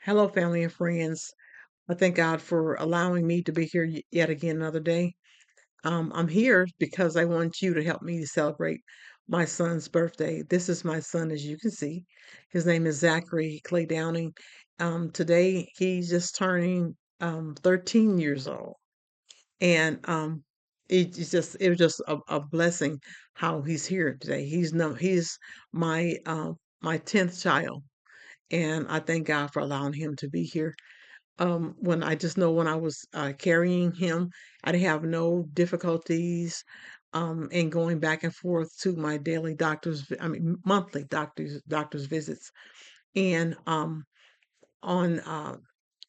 Hello, family and friends. I thank God for allowing me to be here yet again another day. I'm here because I want you to help me to celebrate my son's birthday. This is my son, as you can see. His name is Zachary Clay Downing. Today, he's just turning 13 years old. And it was just a blessing how he's here today. He's my 10th child. And I thank God for allowing him to be here when I just know when I was carrying him, I didn't have no difficulties in going back and forth to my daily monthly doctor's visits. And on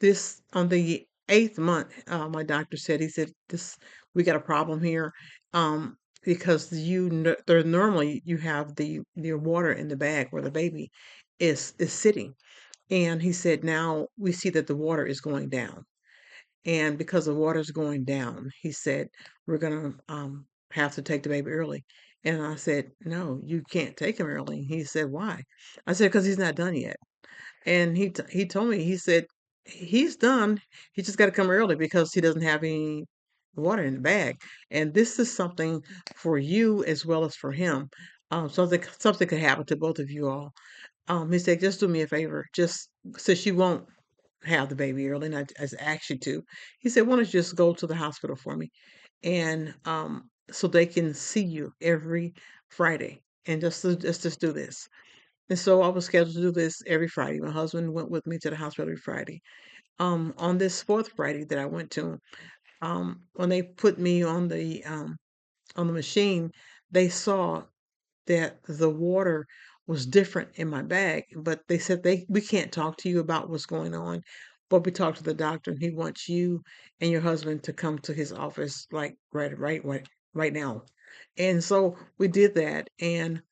this on the eighth month, my doctor said, he said, this we got a problem here. Because there normally you have the water in the bag where the baby is sitting, and he said, now we see that the water is going down. And because the water's going down, he said, we're going to have to take the baby early. And I said, no, you can't take him early. He said, why? I said, because he's not done yet. And he told me, he said, he's done. He just got to come early because he doesn't have any water in the bag. And this is something for you as well as for him. Something could happen to both of you all. He said, just do me a favor, just since you won't have the baby early, and I asked you to. He said, why don't you just go to the hospital for me? And so they can see you every Friday. And just do this. And so I was scheduled to do this every Friday. My husband went with me to the hospital every Friday. On this fourth Friday that I went to, when they put me on the machine, they saw that the water was different in my bag, but they said we can't talk to you about what's going on, but we talked to the doctor and he wants you and your husband to come to his office like right now. And so we did that, and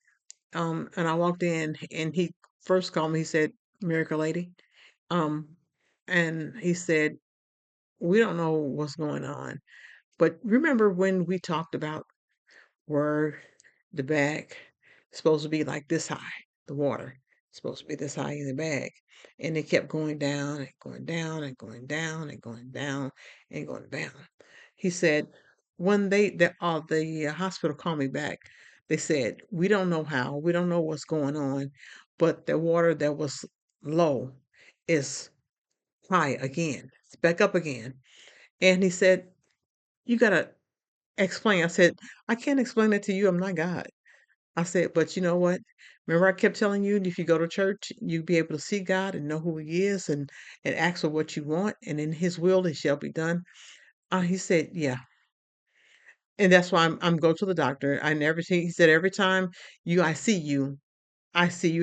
I walked in and he first called me. He said, "Miracle Lady," um, and he said, "We don't know what's going on, but remember when we talked about where the bag is supposed to be like this high, the water is supposed to be this high in the bag." And it kept going down and going down and going down and going down and going down. He said, when the hospital called me back, they said, we don't know how, we don't know what's going on, but the water that was low is high again. It's back up again. And he said, you gotta explain. I said, I can't explain it to you. I'm not God. I said, but you know what? Remember, I kept telling you, if you go to church, you'll be able to see God and know who He is, and ask for what you want, and in His will it shall be done. He said, yeah, and that's why I'm go to the doctor. I never see. He said, every time I see you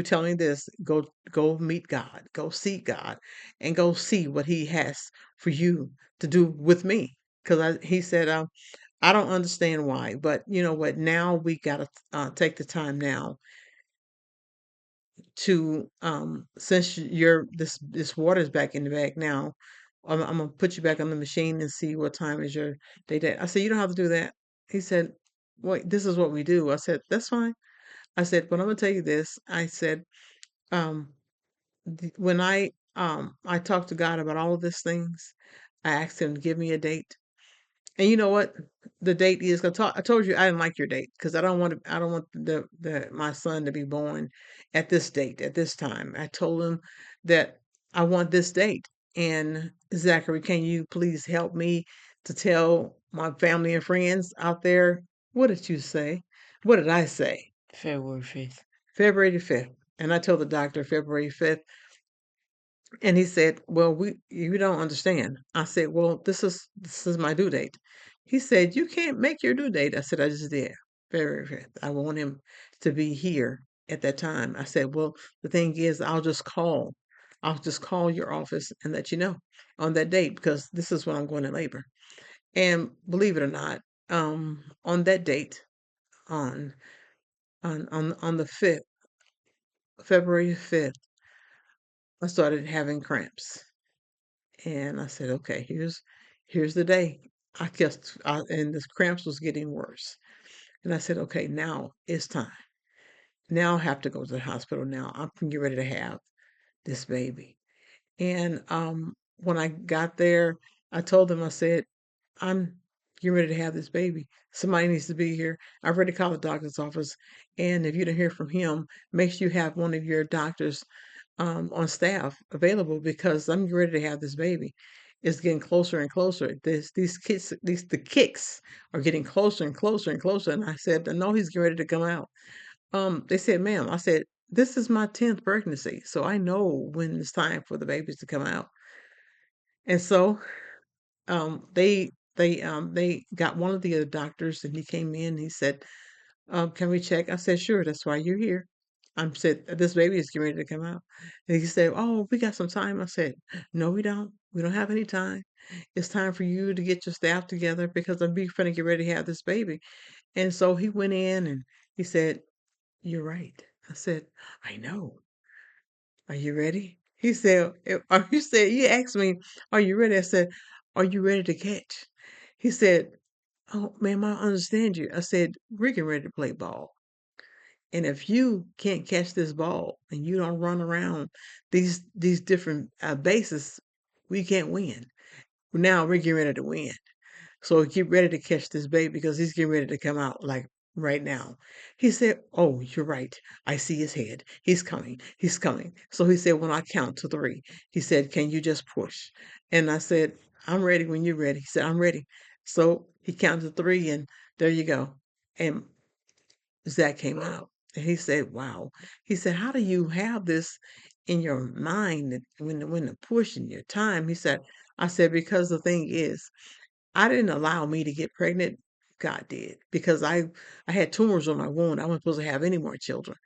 telling me this. Go meet God, go see God, and go see what He has for you to do with me. Because he said, I don't understand why, but you know what? Now we gotta take the time now to since you're this water's back in the bag now. I'm gonna put you back on the machine and see what time is your day. I said, you don't have to do that. He said, wait, this is what we do. I said, that's fine. I said, but I'm gonna tell you this. I said, um, when I talked to God about all of these things, I asked Him to give me a date. And you know what? The date is. I told you I didn't like your date because I don't want the my son to be born at this date at this time. I told him that I want this date. And Zachary, can you please help me to tell my family and friends out there? What did you say? What did I say? February 5th. February the 5th. And I told the doctor February 5th. And he said, well, you don't understand. I said, well, this is my due date. He said, you can't make your due date. I said, I just did. Very, very. I want him to be here at that time. I said, well, the thing is, I'll just call your office and let you know on that date because this is when I'm going to labor. And believe it or not, on that date, on on the 5th, February 5th, I started having cramps. And I said, okay, here's the day. And the cramps was getting worse. And I said, okay, now it's time. Now I have to go to the hospital now. I'm getting ready to have this baby. And when I got there, I told them, I said, I'm getting ready to have this baby. Somebody needs to be here. I've already called the doctor's office. And if you don't hear from him, make sure you have one of your doctors on staff available because I'm ready to have this baby. It's getting closer and closer. These kids, the kicks are getting closer and closer and closer. And I said, I know he's getting ready to come out. They said, ma'am, I said, this is my 10th pregnancy, so I know when it's time for the babies to come out. And so they got one of the other doctors and he came in, he said, can we check? I said, sure, that's why you're here. I said, this baby is getting ready to come out. And he said, oh, we got some time. I said, no, we don't. We don't have any time. It's time for you to get your staff together because I'm finna get ready to have this baby. And so he went in and he said, you're right. I said, I know. Are you ready? He said, he said, you asked me, are you ready? I said, are you ready to catch? He said, oh, ma'am, I understand you. I said, we're getting ready to play ball. And if you can't catch this ball and you don't run around these different bases, we can't win. Now we're getting ready to win. So get ready to catch this baby because he's getting ready to come out like right now. He said, oh, you're right. I see his head. He's coming. He's coming. So he said, when I count to three, he said, can you just push? And I said, I'm ready when you're ready. He said, I'm ready. So he counted to three and there you go. And Zach came out and he said, wow. He said, how do you have this in your mind when the push in your time? He said, I said, because the thing is, I didn't allow me to get pregnant. God did because I had tumors on my womb. I wasn't supposed to have any more children.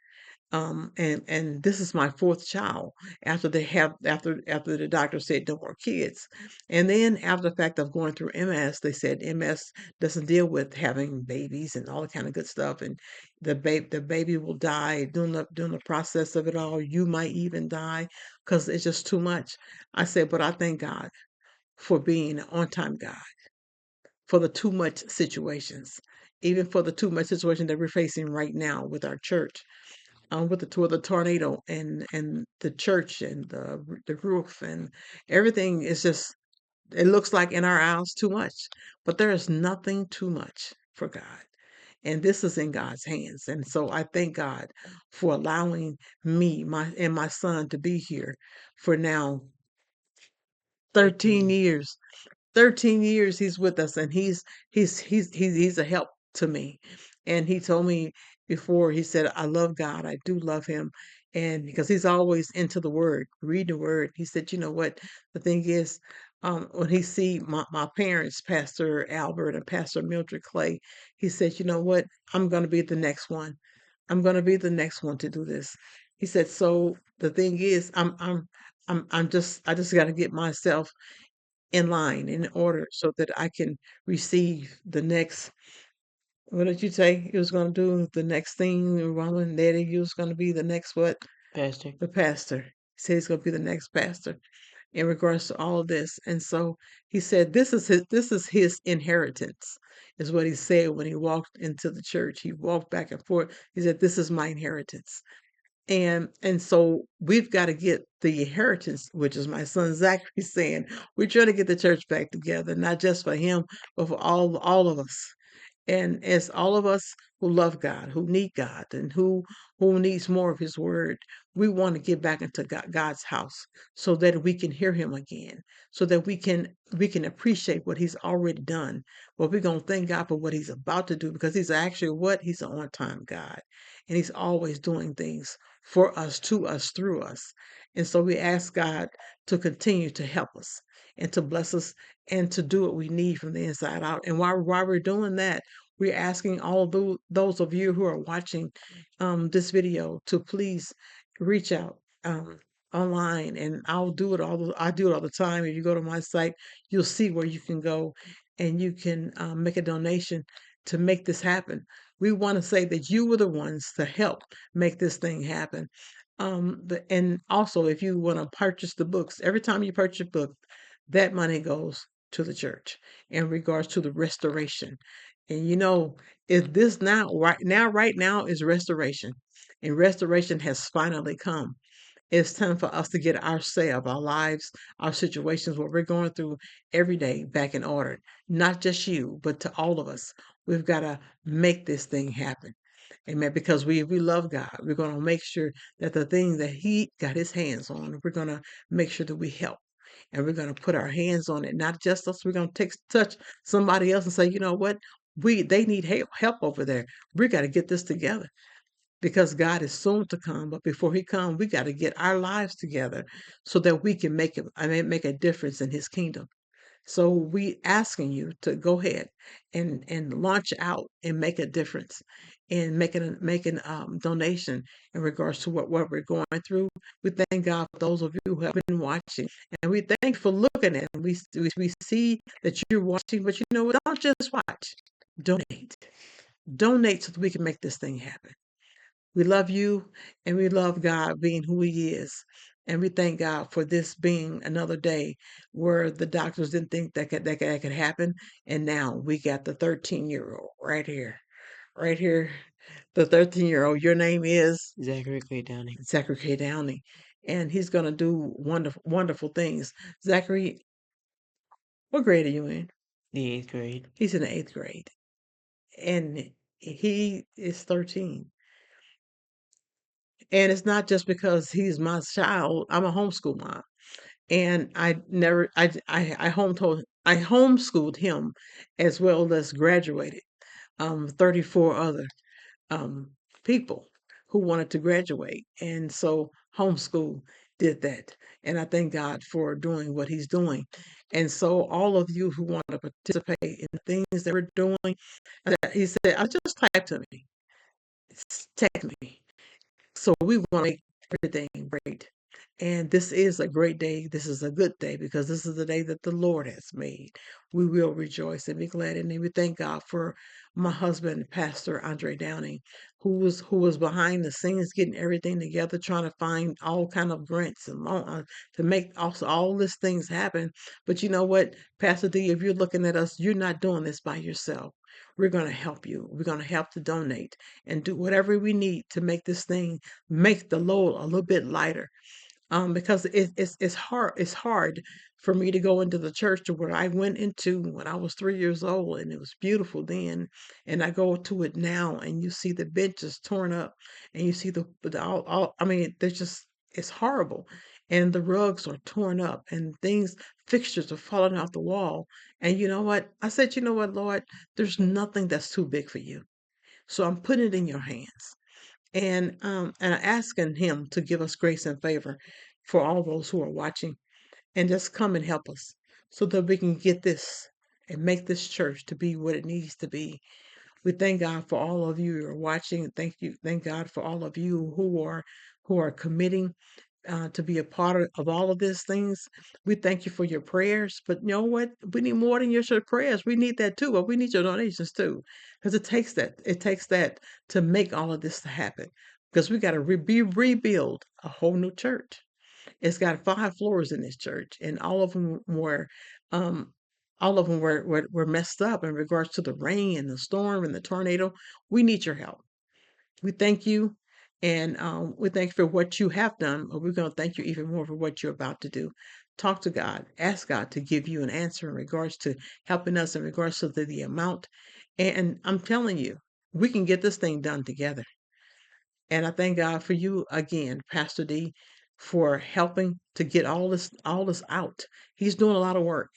And this is my fourth child after the doctor said no more kids. And then after the fact of going through MS, they said MS doesn't deal with having babies and all that kind of good stuff. And the baby will die during the process of it all. You might even die because it's just too much. I said, but I thank God for being an on-time God for the too much situations, even for the too much situation that we're facing right now with our church, with the tornado and the church and the roof and everything is just it looks like in our eyes too much, but there is nothing too much for God. And this is in God's hands. And so I thank God for allowing me, my son to be here for now 13 years. 13 years he's with us and he's a help to me. And he told me before, he said, I love God. I do love him. And because he's always into the word, reading the word. He said, you know what? The thing is, when he see my parents, Pastor Albert and Pastor Mildred Clay, he said, you know what? I'm going to be the next one. I'm going to be the next one to do this. He said, so the thing is, I just got to get myself in line in order so that I can receive the next. What did you say you was going to do? The next thing, Roland, Daddy, you was going to be the next what? Pastor. The pastor. He said he's going to be the next pastor in regards to all of this. And so he said, this is his inheritance, is what he said when he walked into the church. He walked back and forth. He said, this is my inheritance. And so we've got to get the inheritance, which is my son Zachary saying, we're trying to get the church back together, not just for him, but for all of us. And as all of us who love God, who need God, and who needs more of His Word, we want to get back into God's house so that we can hear Him again, so that we can appreciate what He's already done. But we're gonna thank God for what He's about to do because He's actually what He's an on-time God, and He's always doing things for us, to us, through us. And so we ask God to continue to help us and to bless us and to do what we need from the inside out. And while we're doing that, we're asking all of those of you who are watching this video to please reach out online, and I do it all the time. If you go to my site, you'll see where you can go and you can make a donation to make this happen. We want to say that you were the ones to help make this thing happen. And also, if you want to purchase the books, every time you purchase a book, that money goes to the church in regards to the restoration. And is this now right now is restoration. And restoration has finally come. It's time for us to get ourselves, our lives, our situations, what we're going through every day back in order. Not just you, but to all of us. We've got to make this thing happen. Amen. Because we love God. We're going to make sure that the thing that He got His hands on, we're going to make sure that we help. And we're going to put our hands on it. Not just us. We're going to touch somebody else and say, you know what? They need help over there. We got to get this together because God is soon to come. But before He comes, we got to get our lives together so that we can make a difference in His kingdom. So we asking you to go ahead and launch out and make a difference and making donation in regards to what we're going through. We thank God for those of you who have been watching, and we thank you for looking at it. We see that you're watching, but you know what? Don't just watch. Donate. Donate so that we can make this thing happen. We love you and we love God being who He is. And we thank God for this being another day where the doctors didn't think that could happen. And now we got the 13-year-old right here, right here. The 13-year-old, your name is Zachary Clay Downing. Zachary K. Downey. And he's going to do wonderful, wonderful things. Zachary, what grade are you in? The eighth grade. He's in the eighth grade. And he is 13. And it's not just because he's my child. I'm a homeschool mom, and I homeschooled him as well as graduated 34 other um, people who wanted to graduate, and so homeschool did that. And I thank God for doing what He's doing. And so all of you who want to participate in the things that we're doing, he said, "I just type to me, text me." So we want to make everything great. And this is a great day. This is a good day because this is the day that the Lord has made. We will rejoice and be glad in it. We thank God for my husband, Pastor Andre Downing, who was behind the scenes getting everything together, trying to find all kind of grants and loan to make also all these things happen. But you know what, Pastor D, if you're looking at us, you're not doing this by yourself. We're going to help you. We're going to help to donate and do whatever we need to make this thing make the load a little bit lighter. Because it's hard for me to go into the church to where I went into when I was 3 years old, and it was beautiful then, and I go to it now, and you see the benches torn up, and you see all I mean, there's just it's horrible, and the rugs are torn up, and things fixtures are falling off the wall, and you know what? I said, you know what, Lord, there's nothing that's too big for you, so I'm putting it in your hands and asking Him to give us grace and favor for all those who are watching, and just come and help us so that we can get this and make this church to be what it needs to be. We thank God for all of you who are watching. Thank God for all of you who are committing to be a part of all of these things. We thank you for your prayers, but you know what? We need more than your prayers. We need that too, but we need your donations too, because it takes that. It takes that to make all of this to happen. Because we got to rebuild a whole new church. It's got 5 floors in this church, and um, all of them were messed up in regards to the rain and the storm and the tornado. We need your help. We thank you, and we thank you for what you have done, but we're going to thank you even more for what you're about to do. Talk to God. Ask God to give you an answer in regards to helping us in regards to the amount. And I'm telling you, we can get this thing done together. And I thank God for you again, Pastor D, for helping to get all this out. He's doing a lot of work.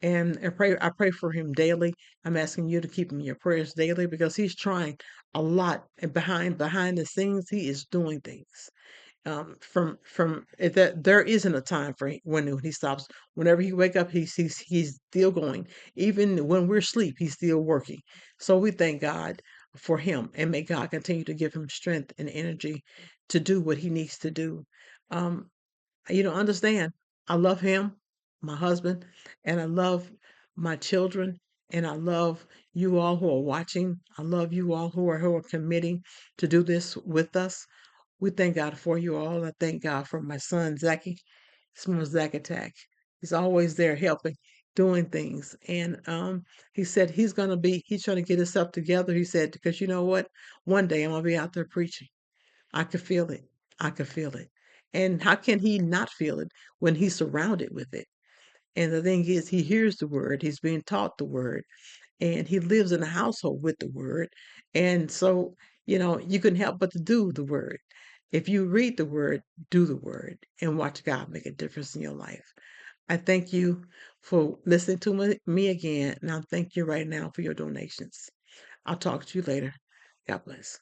And I pray for him daily. I'm asking you to keep him in your prayers daily because he's trying a lot and behind the scenes. He is doing things. That there isn't a time for when he stops. Whenever he wake up, he's still going. Even when we're asleep, he's still working. So we thank God for him, and may God continue to give him strength and energy to do what he needs to do. Um, you don't understand. I love him, my husband, and I love my children, and I love you all who are watching. I love you all who are committing to do this with us. We thank God for you all. I thank God for my son Zachy. His name is Zach Attack. He's always there helping, doing things. And he said he's trying to get himself together. He said, because you know what? One day I'm gonna be out there preaching. I could feel it. I could feel it. And how can he not feel it when he's surrounded with it? And the thing is, he hears the word, he's being taught the word, and he lives in a household with the word. And so, you can help but to do the word. If you read the word, do the word, and watch God make a difference in your life. I thank you for listening to me again, and I thank you right now for your donations. I'll talk to you later. God bless.